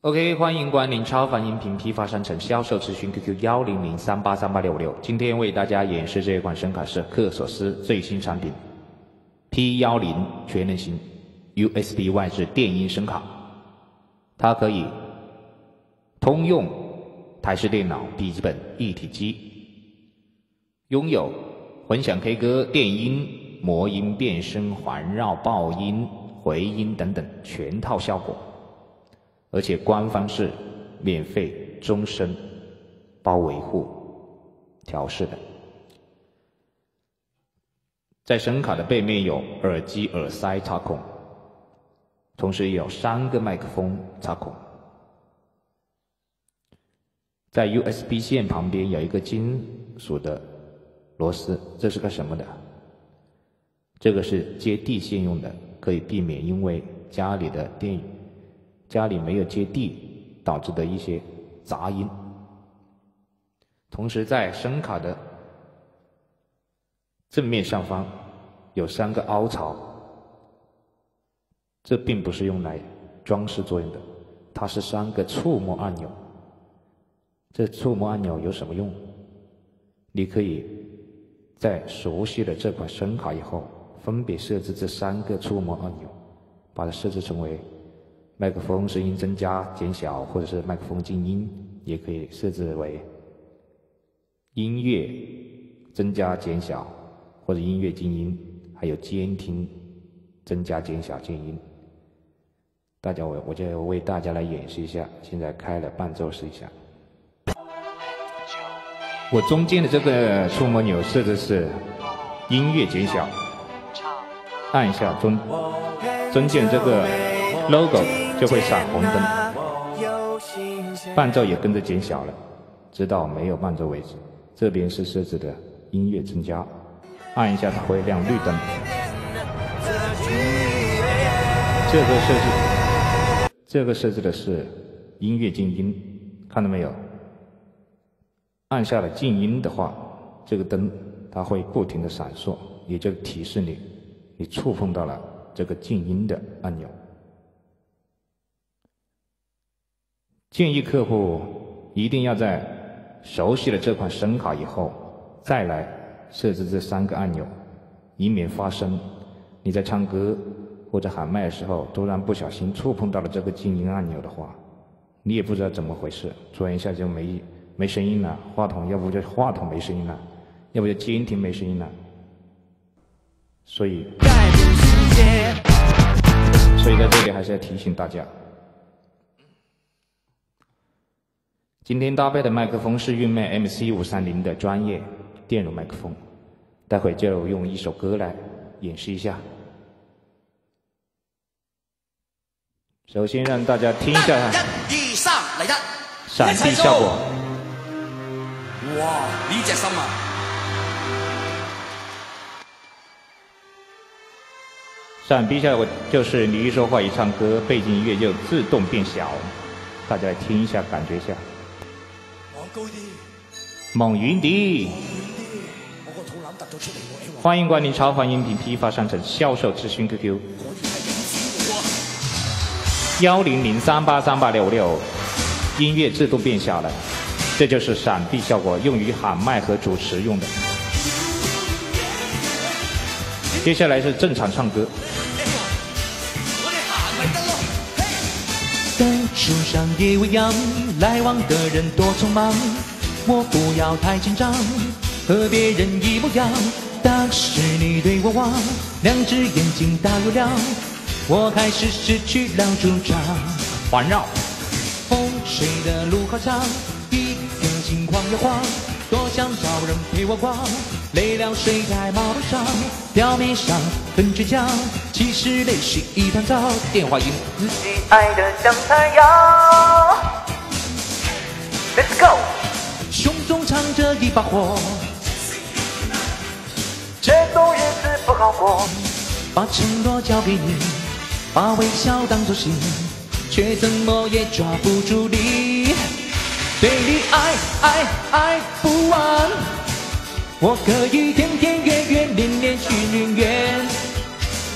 OK， 欢迎光临超凡音频批发商城销售咨询 QQ 1003838866。今天为大家演示这一款声卡是克索斯最新产品 P10全能型 USB 外置电音声卡，它可以通用台式电脑、笔记本一体机，拥有混响 K 歌、电音、魔音、变声、环绕、爆音、回音等等全套效果。而且官方是免费终身包维护调试的。在声卡的背面有耳机耳塞插孔，同时也有3个麦克风插孔。在 USB 线旁边有一个金属的螺丝，这是个什么的？这个是接地线用的，可以避免因为家里没有接地导致的一些杂音。同时在声卡的正面上方有3个凹槽，这并不是用来装饰作用的，它是3个触摸按钮。这触摸按钮有什么用？你可以在熟悉了这款声卡以后，分别设置这3个触摸按钮，把它设置成为麦克风声音增加减小，或者是麦克风静音，也可以设置为音乐增加减小，或者音乐静音，还有监听增加减小静音。我就为大家来演示一下，现在开了伴奏试一下。我中间的这个触摸钮设置是音乐减小，按一下中间这个 logo 就会闪红灯，伴奏也跟着减小了，直到没有伴奏为止。这边是设置的音乐增加，按一下它会亮绿灯。这个设置的是音乐静音，看到没有？按下了静音的话，这个灯它会不停的闪烁，也就提示你触碰到了这个静音的按钮。建议客户一定要在熟悉了这款声卡以后，再来设置这3个按钮，以免发生你在唱歌或者喊麦的时候，突然不小心触碰到了这个静音按钮的话，你也不知道怎么回事，突然一下就没声音了，话筒要不就话筒没声音了，要不就监听没声音了。所以在这里还是要提醒大家，今天搭配的麦克风是韵魅 MC530 的专业电容麦克风，待会就用一首歌来演示一下。首先让大家听一下闪避效果。哇，呢隻心啊！闪避效果就是你一说话一唱歌，背景音乐就自动变小。大家来听一下，感觉一下。往高啲，猛遠啲。我個肚腩突咗出嚟喎。歡迎光臨超凡音頻批發商城銷售諮詢 QQ 1003838866，音樂自動變小了。这就是闪避效果，用于喊麦和主持用的。接下来是正常唱歌。在树上野未央，来往的人多匆忙，我不要太紧张，和别人一模样。当时你对我望，2只眼睛大又亮，我开始失去了主张。环绕，风吹的路好长，心慌又慌，多想找人陪我逛，累了睡在马路上，表面上很倔强，其实内心一团糟。电话音，自己爱的像太阳。Let's go， 胸中藏着一把火，这种日子不好过。把承诺交给你，把微笑当作信，却怎么也抓不住你。对你爱不完，我可以天天月月年年许愿。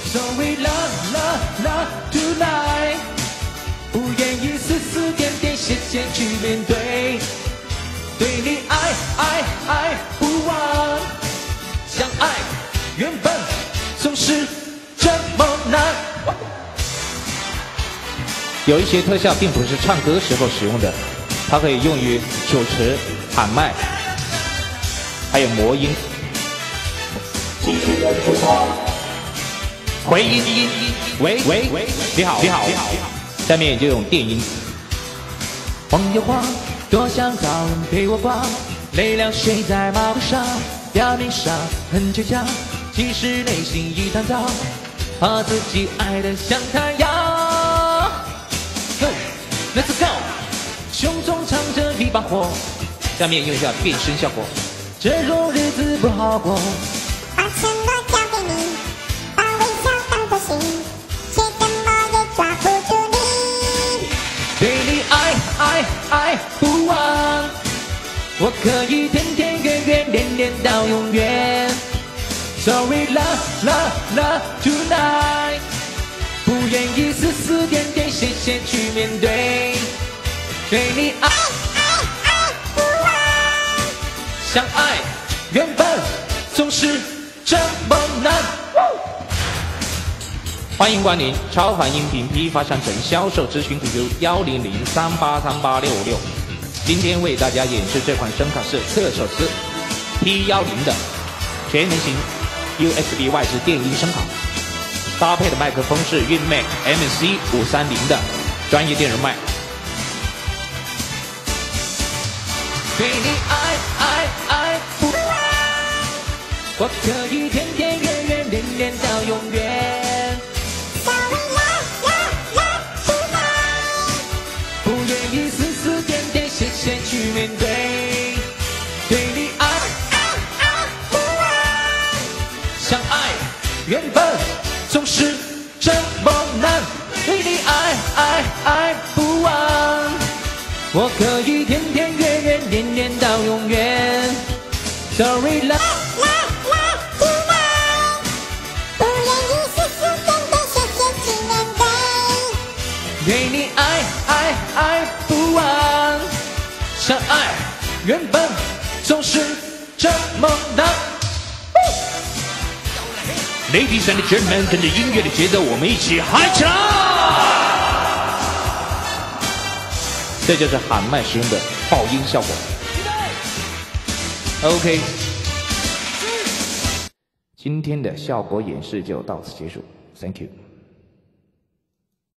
So we love tonight， 不愿意丝丝点谢谢去面对，对你爱不完，相爱原本总是这么难。有一些特效并不是唱歌时候使用的，它可以用于主持、喊麦，还有魔音。回音，喂，你好，下面就用电音。晃呀晃，多想找人陪我逛，泪两睡在马路上，表面上很倔强，其实内心一团糟，怕自己爱得像太阳。Let's go， 胸中藏着一把火，下面用一下变声效果。这种日子不好过，把承诺交给你，把微笑当作信，却怎么也抓不住你。对你爱不完，我可以天天月月年年到永远。Sorry love tonight， 不愿意丝丝点点谢谢去面对，对你爱不完，相爱原本总是这么难。欢迎光临超凡音频批发商城销售咨询 QQ 100383866，今天为大家演示这款声卡是克索斯 P10的全能型 USB 外置电音声卡，搭配的麦克风是运麦 MC530的专业电容麦。对你爱不完，我可以天天月月年年到永远。不愿意丝丝点点谢谢去面对，对你爱不完，相爱原本总是这么难，对你爱不完，我可以天天月月年年到永远。Sorry love， 不愿意丝丝点点谢谢去面对，对你爱不完，相爱原本总是这么难。Ladies and gentlemen， 跟着音乐的节奏，我们一起嗨起来！这就是喊麦使用的爆音效果。OK， 今天的效果演示就到此结束 ，Thank you。